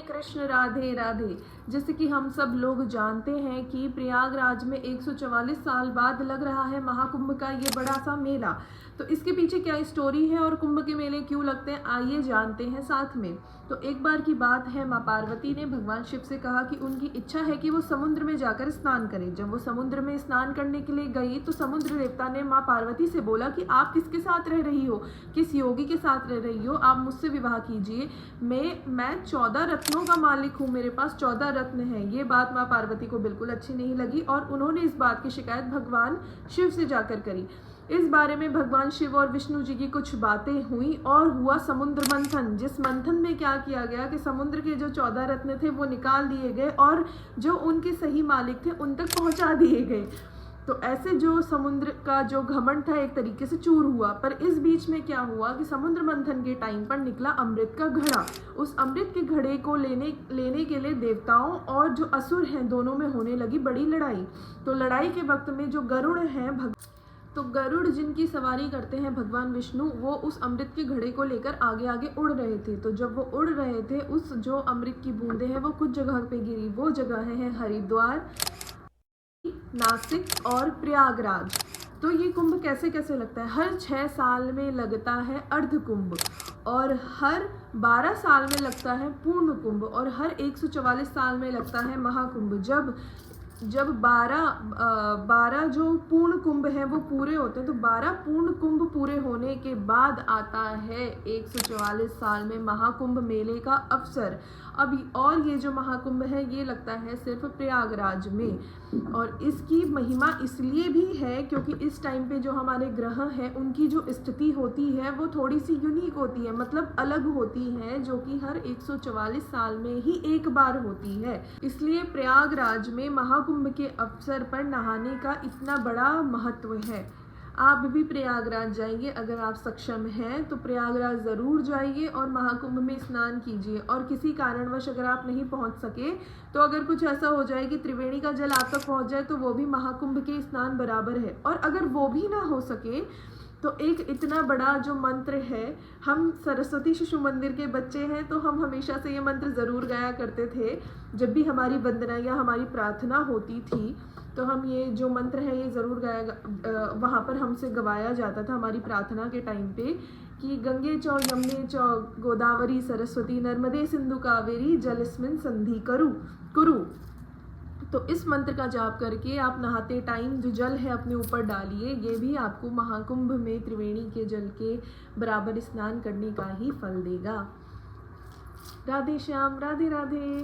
कृष्ण राधे राधे। जैसे कि हम सब लोग जानते हैं कि प्रयागराज में 144 साल बाद लग रहा है महाकुंभ का ये बड़ा सा मेला। तो इसके पीछे क्या स्टोरी है और कुंभ के मेले क्यों लगते हैं, आइए जानते हैं साथ में। तो एक बार की बात है, माँ पार्वती ने भगवान शिव से कहा कि उनकी इच्छा है कि वो समुद्र में जाकर स्नान करें। जब वो समुद्र में स्नान करने के लिए गई तो समुद्र देवता ने माँ पार्वती से बोला कि आप किसके साथ रह रही हो, किस योगी के साथ रह रही हो, आप मुझसे विवाह कीजिए। मैं 14 रत्नों का मालिक हूँ, मेरे पास 14 रत्न हैं। ये बात माँ पार्वती को बिल्कुल अच्छी नहीं लगी और उन्होंने इस बात की शिकायत भगवान शिव से जाकर करी। इस बारे में भगवान शिव और विष्णु जी की कुछ बातें हुई और हुआ समुद्र मंथन, जिस मंथन में क्या किया गया कि समुद्र के जो 14 रत्न थे वो निकाल दिए गए और जो उनके सही मालिक थे उन तक पहुंचा दिए गए। तो ऐसे जो समुद्र का जो घमंड था एक तरीके से चूर हुआ। पर इस बीच में क्या हुआ कि समुद्र मंथन के टाइम पर निकला अमृत का घड़ा। उस अमृत के घड़े को लेने के लिए देवताओं और जो असुर हैं दोनों में होने लगी बड़ी लड़ाई। तो लड़ाई के वक्त में जो गरुड़ हैं तो गरुड़ जिनकी सवारी करते हैं भगवान विष्णु, वो उस अमृत के घड़े को लेकर आगे आगे उड़ रहे थे। तो जब वो उड़ रहे थे, उस जो अमृत की बूंदें हैं वो कुछ जगह पे गिरी। वो जगह है हरिद्वार, नासिक और प्रयागराज। तो ये कुंभ कैसे कैसे लगता है, हर 6 साल में लगता है अर्ध कुंभ और हर 12 साल में लगता है पूर्ण कुंभ और हर 144 साल में लगता है महाकुंभ। जब 12 जो पूर्ण कुंभ हैं वो पूरे होते हैं, तो 12 पूर्ण कुंभ पूरे होने के बाद आता है 144 साल में महाकुंभ मेले का अवसर। और ये जो महाकुंभ है ये लगता है सिर्फ प्रयागराज में। और इसकी महिमा इसलिए भी है क्योंकि इस टाइम पे जो हमारे ग्रह हैं उनकी जो स्थिति होती है वो थोड़ी सी यूनिक होती है, मतलब अलग होती है, जो कि हर 144 साल में ही एक बार होती है। इसलिए प्रयागराज में महाकुंभ के अवसर पर नहाने का इतना बड़ा महत्व है। आप भी प्रयागराज जाइए, अगर आप सक्षम हैं तो प्रयागराज ज़रूर जाइए और महाकुंभ में स्नान कीजिए। और किसी कारणवश अगर आप नहीं पहुंच सके तो अगर कुछ ऐसा हो जाए कि त्रिवेणी का जल आप तक पहुंच जाए तो वो भी महाकुंभ के स्नान बराबर है। और अगर वो भी ना हो सके तो एक इतना बड़ा जो मंत्र है, हम सरस्वती शिशु मंदिर के बच्चे हैं तो हम हमेशा से ये मंत्र ज़रूर गाया करते थे। जब भी हमारी वंदना या हमारी प्रार्थना होती थी तो हम ये जो मंत्र है ये ज़रूर वहाँ पर हमसे गवाया जाता था हमारी प्रार्थना के टाइम पे कि गंगे चौ यमुने चौ गोदावरी सरस्वती नर्मदे सिंधु कावेरी जलस्मिन संधि कुरु। तो इस मंत्र का जाप करके आप नहाते टाइम जो जल है अपने ऊपर डालिए, ये भी आपको महाकुंभ में त्रिवेणी के जल के बराबर स्नान करने का ही फल देगा। राधे श्याम, राधे राधे।